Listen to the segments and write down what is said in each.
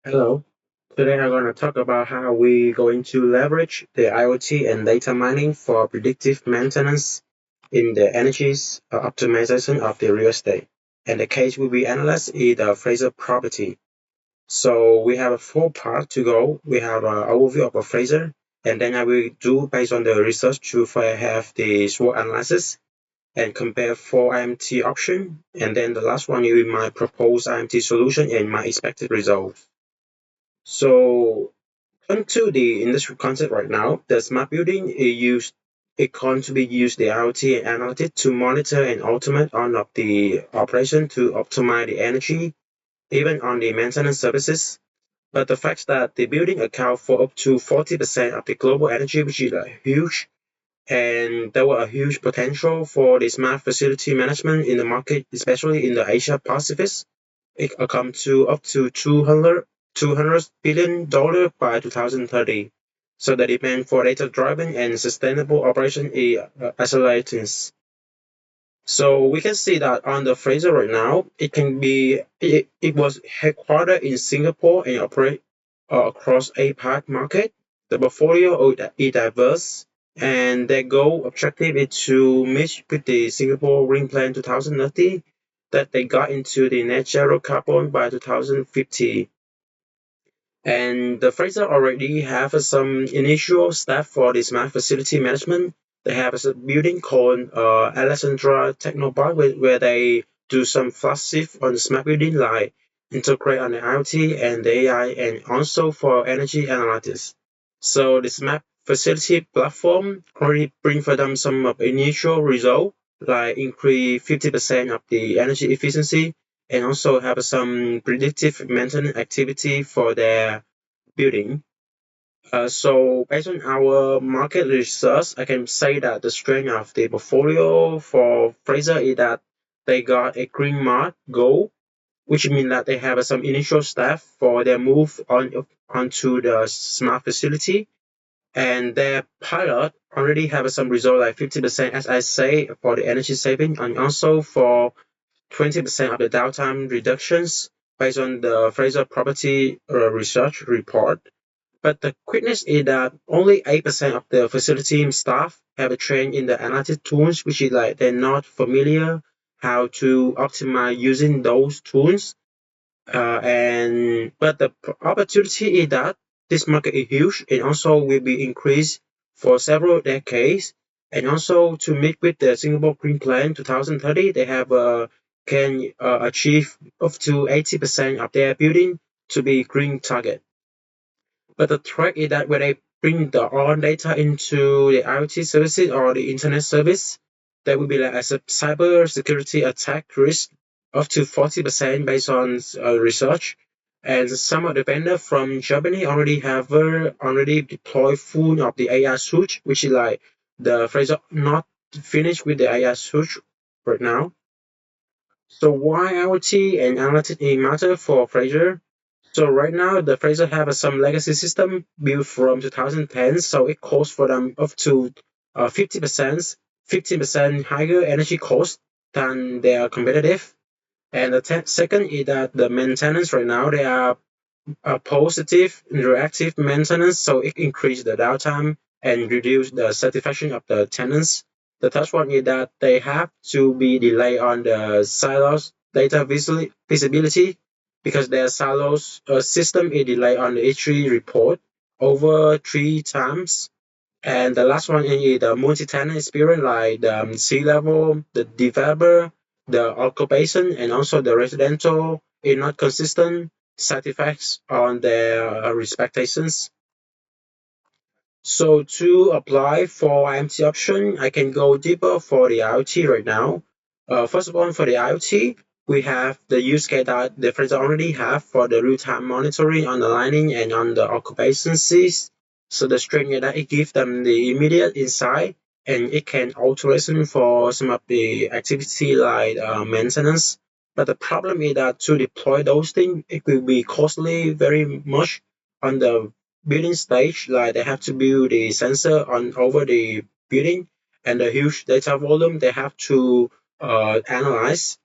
Hello. Today I'm going to talk about how we going to leverage the IoT and data mining for predictive maintenance in the energies optimization of the real estate. And the case will be analyzed is the Fraser property. So we have a four part to go. We have an overview of a Fraser, and then I will do based on the research to have the SWOT analysis and compare four IMT option. And then the last one will be my proposed IMT solution and my expected results. So onto the industry concept right now, the smart building is used it can to be used the IoT and analytics to monitor and automate on of the operation to optimize the energy, even on the maintenance services. But the fact that the building account for up to 40% of the global energy, which is huge, and there were a huge potential for the smart facility management in the market, especially in the Asia Pacific. It will come to up to $200 billion by 2030. So the demand for data-driven and sustainable operation is accelerating. So we can see that on the Fraser right now, it was headquartered in Singapore and operate across APAC market. The portfolio is diverse, and their goal objective is to meet with the Singapore Green Plan 2030 that they got into the net zero carbon by 2050. And the Fraser already have some initial staff for the smart facility management. They have a building called Alexandra Technopark where they do some flagship on the smart building like integrate on the IoT and the AI and also for energy analytics. So the smart facility platform already bring for them some of initial result like increase 50% of the energy efficiency and also have some predictive maintenance activity for their building. So based on our market research, I can say that the strength of the portfolio for Fraser is that they got a green mark goal, which means that they have some initial staff for their move onto the smart facility, and their pilot already have some result like 50%, as I say, for the energy saving, and also for 20% of the downtime reductions based on the Fraser Property Research report. But the quickness is that only 8% of the facility staff have a trained in the analytic tools, which is like they're not familiar how to optimize using those tools. And but the opportunity is that this market is huge and also will be increased for several decades. And also to meet with the Singapore Green Plan 2030, they have can achieve up to 80% of their building to be green target. But the threat is that when they bring the all data into the IoT services or the internet service, there will be like a cyber security attack risk up to 40% based on research. And some of the vendors from Germany already deployed full of the AI suite, which is like the Fraser not finished with the AI suite right now. So why IoT and analytics matter for Fraser? So right now, the Fraser have some legacy system built from 2010, so it costs for them up to 50%, 15% higher energy cost than their competitive. And the second is that the maintenance right now, they are positive reactive maintenance, so it increase the downtime and reduce the satisfaction of the tenants. The third one is that they have to be delayed on the silos data visibility because their silos system is delayed on the H3 report over three times. And the last one is the multi-tenant experience, like the C-level, the developer, the occupation, and also the residential is not consistent side effects on their expectations. So to apply for IMT option, I can go deeper for the IoT right now. First of all, for the IoT, we have the use case that the friends already have for the real-time monitoring on the lining and on the occupancies. So the strength is that it gives them the immediate insight and it can automation for some of the activity like maintenance. But the problem is that to deploy those things, it will be costly very much on the building stage, like they have to build the sensor on over the building and the huge data volume they have to analyze.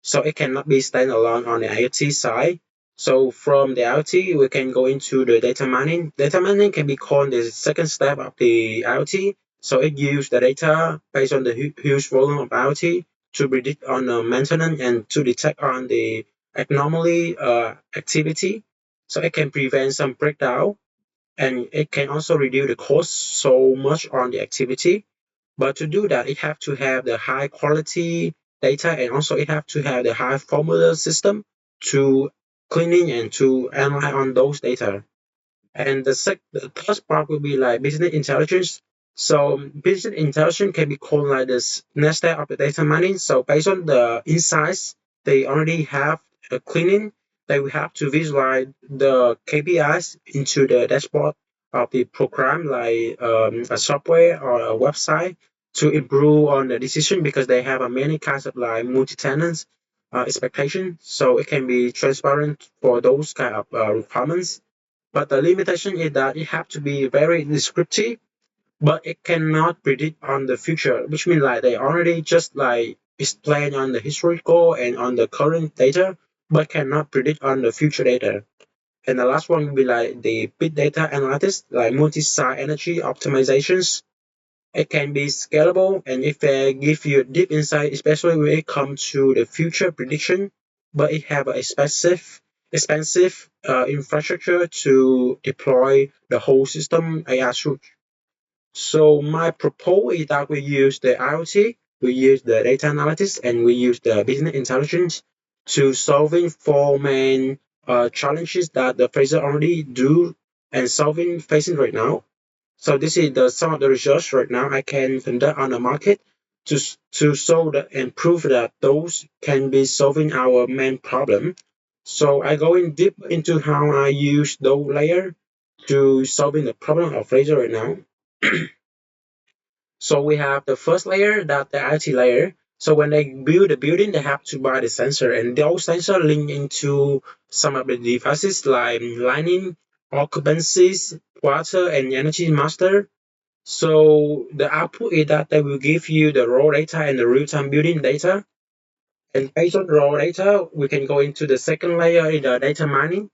So it cannot be standalone on the IoT side. So from the IoT, we can go into the data mining. Data mining can be called the second step of the IoT. So it uses the data based on the huge volume of IoT to predict on the maintenance and to detect on the anomaly activity. So it can prevent some breakdown, and it can also reduce the cost so much on the activity. But to do that, it have to have the high quality data, and also it have to have the high formula system to cleaning and to analyze on those data. And the third part will be like business intelligence. So business intelligence can be called like this next step of the data mining. So based on the insights they already have cleaning, they will have to visualize the KPIs into the dashboard of the program, like a software or a website, to improve on the decision, because they have many kinds of like multi-tenants expectation. So it can be transparent for those kind of requirements, but the limitation is that it have to be very descriptive, but it cannot predict on the future, which means like they already just like explain on the historical and on the current data, but cannot predict on the future data. And the last one will be like the big data analytics, like multi-site energy optimizations. It can be scalable, and if they give you deep insight, especially when it comes to the future prediction, but it have a expensive infrastructure to deploy the whole system AI suite. So my proposal is that we use the IoT, we use the data analytics, and we use the business intelligence to solving four main challenges that the Fraser already do and solving facing right now. So this is some of the research right now I can conduct on the market to show that and prove that those can be solving our main problem. So I go in deep into how I use those layer to solving the problem of laser right now. So we have the first layer, that the IoT layer. So when they build the building, they have to buy the sensor, and those sensors link into some of the devices like lighting, occupancies, water, and energy master. So the output is that they will give you the raw data and the real-time building data. And based on raw data, we can go into the second layer in the data mining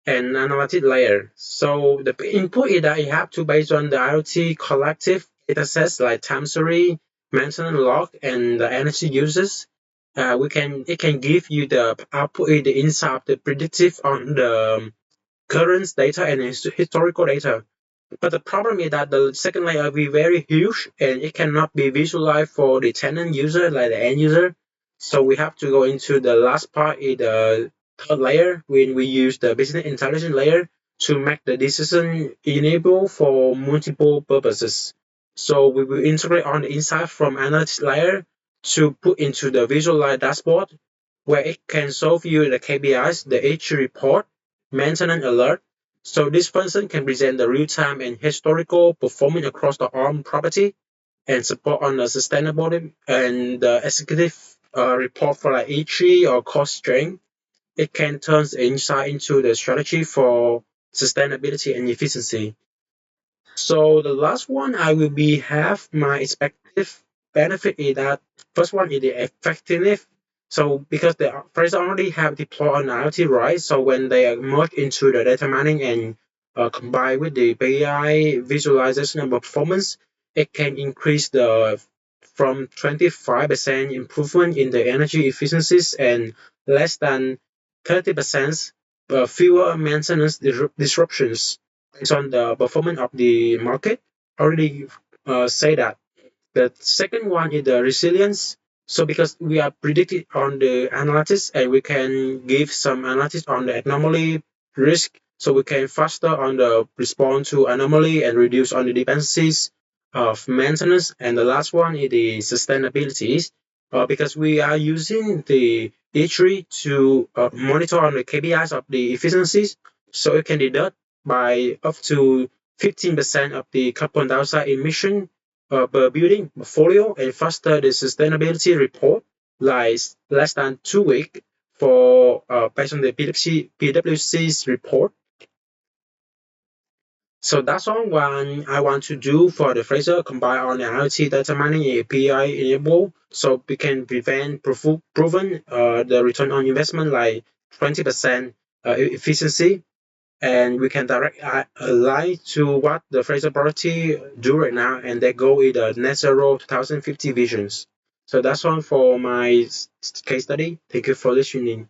and analytic layer. So the input is that you have to based on the IoT collective data sets like time series, maintenance log, and the energy uses. It can give you the output is the insight of the predictive on the current data and historical data. But the problem is that the second layer will be very huge, and it cannot be visualized for the tenant user, like the end user. So we have to go into the last part in the third layer when we use the business intelligence layer to make the decision enable for multiple purposes. So we will integrate on the insight from analytics layer to put into the visualized dashboard, where it can show you the KPIs, the H report, maintenance alert. So this function can present the real-time and historical performance across the ARM property and support on the sustainability and the executive report for like E3 or cost strength. It can turn insight into the strategy for sustainability and efficiency. So the last one I will be have my expected benefit is that first one is the effectiveness. So because the first already have deployed on IoT, right? So when they are merged into the data mining and combined with the BI visualization and performance, it can increase the from 25% improvement in the energy efficiencies and less than 30% fewer maintenance disruptions based on the performance of the market. Already say that. The second one is the resilience. So because we are predicted on the analytics, and we can give some analytics on the anomaly risk, so we can faster on the response to anomaly and reduce on the dependencies of maintenance. And the last one is the sustainability, because we are using the E3 to monitor on the KPIs of the efficiencies, so it can deduct by up to 15% of the carbon dioxide emission per building portfolio, and faster the sustainability report, like less than 2 weeks for based on the PwC's report. So that's all one I want to do for the Fraser combine on the IoT data mining API enable, so we can prevent proven the return on investment like 20% efficiency, and we can direct align to what the Fraser Priority do right now, and they go with the net zero 2050 visions. So that's all for my case study. Thank you for listening.